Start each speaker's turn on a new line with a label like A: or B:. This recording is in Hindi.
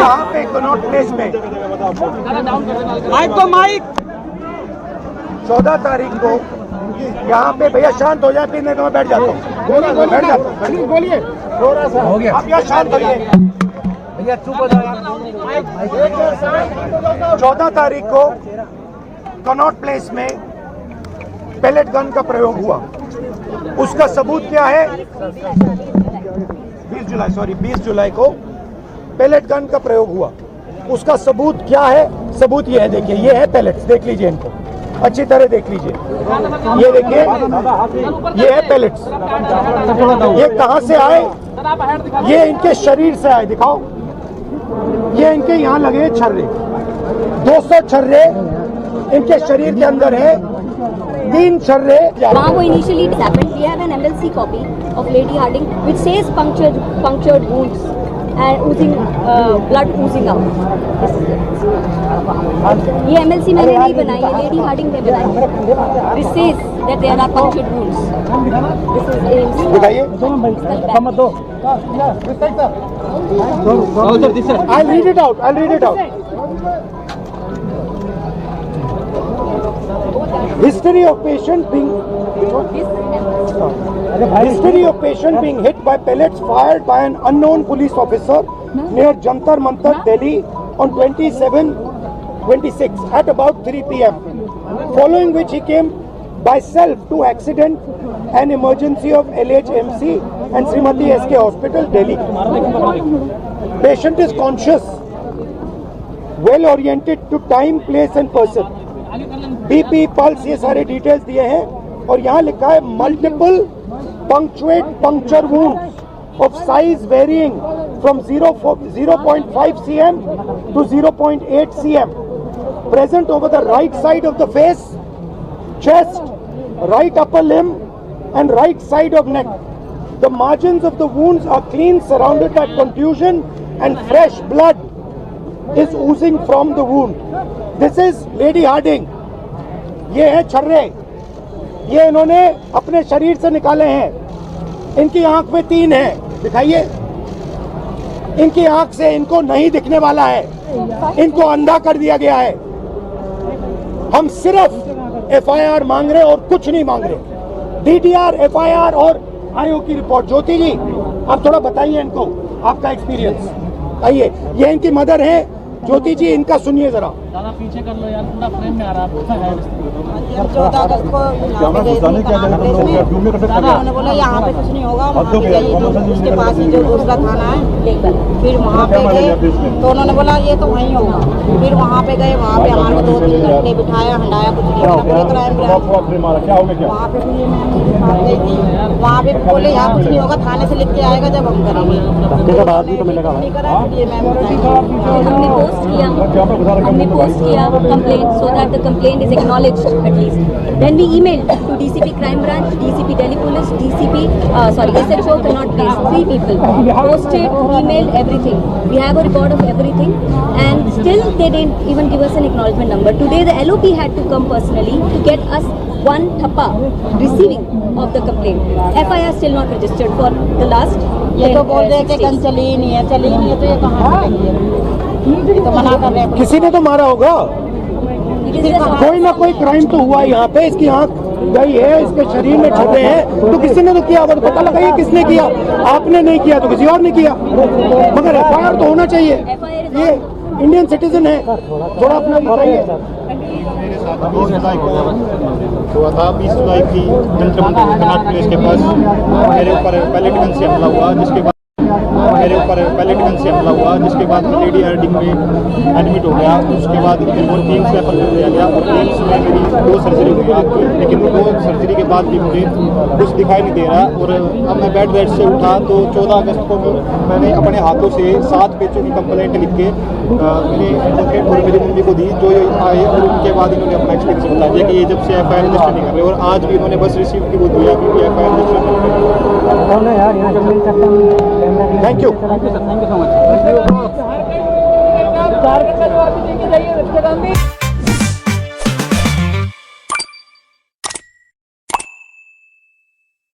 A: यहाँ पे कनॉट प्लेस में
B: माइक तो माइक
A: 14 तारीख को यहाँ पे, भैया शांत हो जाए फिर नहीं तो मैं बैठ जाता हूँ, बैठ जाता हूँ।
B: बोलिए
A: थोड़ा सा हो गया, आप यहाँ शांत होइए
B: भैया, चुप हो जाओ।
A: 14 तारीख को कनॉट प्लेस में पेलेट गन का प्रयोग हुआ। उसका सबूत क्या है? 20 जुलाई को पेलेट गन का प्रयोग हुआ। उसका सबूत क्या है? सबूत ये है, देखिए, ये है पेलेट्स, देख लीजिए इनको अच्छी तरह देख लीजिए। ये देखिए, ये है पेलेट्स। ये कहां से आए? ये इनके शरीर से आए, दिखाओ। ये इनके यहाँ लगे छर्रे, 200 छर्रे इनके शरीर के अंदर है, 3 छर्रे।
C: Bravo initially it happened. We have an MLC copy of Lady Harding which says punctured wounds and oozing blood oozing out. ये MLC मैंने नहीं बनाई, ये Lady Harding ने बनाई. This says that there are punctured wounds. This is AIMS.
A: दिखाइए, I'll read it out. History of patient being hit by pellets fired by an unknown police officer near Jantar Mantar, Delhi on 26 at about 3 p.m. Following which he came by self to accident and emergency of LHMC and Srimati SK Hospital, Delhi. Patient is conscious, well oriented to time, place and person. BP, pulse, ये सारे डिटेल्स दिए हैं और यहाँ लिखा है multiple puncture wounds of size varying from 0.5 cm to 0.8 cm present over the right side of the face, chest, right upper limb and right side of neck. The margins of the wounds are clean, surrounded by contusion and fresh blood is oozing from the wound. This is Lady Harding. ये है छर्रे, ये इन्होंने अपने शरीर से निकाले हैं। इनकी आंख में 3 है, दिखाइए। इनकी आंख से इनको नहीं दिखने वाला है, इनको अंधा कर दिया गया है। हम सिर्फ FIR मांग रहे और कुछ नहीं मांग रहे। DDR, FIR और आयोग की रिपोर्ट। ज्योति जी, आप थोड़ा बताइए इनको आपका एक्सपीरियंस। आइए, ये इनकी मदर है ज्योति जी, इनका सुनिए जरा।
B: ज़्यादा पीछे कर लो यार, पूरा फ्रेम में आ रहा है।
D: 14 अगस्त को उन्होंने बोला यहाँ पे कुछ नहीं होगा, वहाँ पे गए उसके पास ही जो दूसरा थाना है, फिर वहाँ पे गए तो उन्होंने बोला ये तो वहीं होगा। फिर वहाँ पे गए, वहाँ पे हमारे 2-3 घंटे बिठाया, हंडाया, कुछ नहीं होगा। पूरे क्राइम ब्रांच वहाँ पे भी गई थी, वहाँ पे बोले यहाँ कुछ नहीं होगा, थाने से लिख के आएगा जब हम करेंगे। नहीं करा, ये मैम
C: हमने पोस्ट किया complaint so that the complaint is acknowledged at least. Then we emailed to DCP Crime Branch, DCP Delhi Police, SHO Connaught Place, 3 people. Posted, emailed, everything. We have a record of everything and still they didn't even give us an acknowledgement number. Today the LOP had to come personally to get us 1 thappa receiving of the complaint. FIR still not registered for the last 10
D: ये तो बोल रहे कि कल चली ही नहीं है, तो ये कहाँ तो मना कर रहे हैं।
A: किसी ने तो मारा होगा, कोई ना कोई क्राइम तो हुआ यहाँ पे। इसकी आंख गई है, इसके शरीर में छर्रे हैं, तो किसी ने तो किया होगा। तो पता लगाइए किसने किया। आपने नहीं किया तो किसी और ने किया, मगर FIR तो होना चाहिए। ये इंडियन सिटीजन है, थोड़ा अपना बताइए।
E: 20 जुलाई को हुआ था। 20 जुलाई की जंतर मंतर कनॉट प्लेस के पास मेरे ऊपर पैलेट गन से हमला हुआ, जिसके बाद जिसके बाद लेडी हार्डिंग में एडमिट हो गया। उसके बाद मेरे को एम्स रेफर कर दिया गया और एम्स में मेरी 2 सर्जरी हुई आँख की, लेकिन 2 सर्जरी के बाद भी मुझे कुछ दिखाई नहीं दे रहा। और अब मैं बेड से उठा तो 14 अगस्त को मैंने अपने हाथों से 7 पेजों की कंप्लेंट लिख के मेरे एडवोकेट और मेरी मम्मी को दी, जो आए और उनके बाद इन्होंने अपना एक्सपीरियंस बता दिया कि ये जब से FIR रजिस्टर नहीं कर रहे। और आज भी उन्होंने बस रिसीव की वो दिया कि FIR रजिस्टर नहीं कर रहे।
A: Thank you.
B: Thank you so much.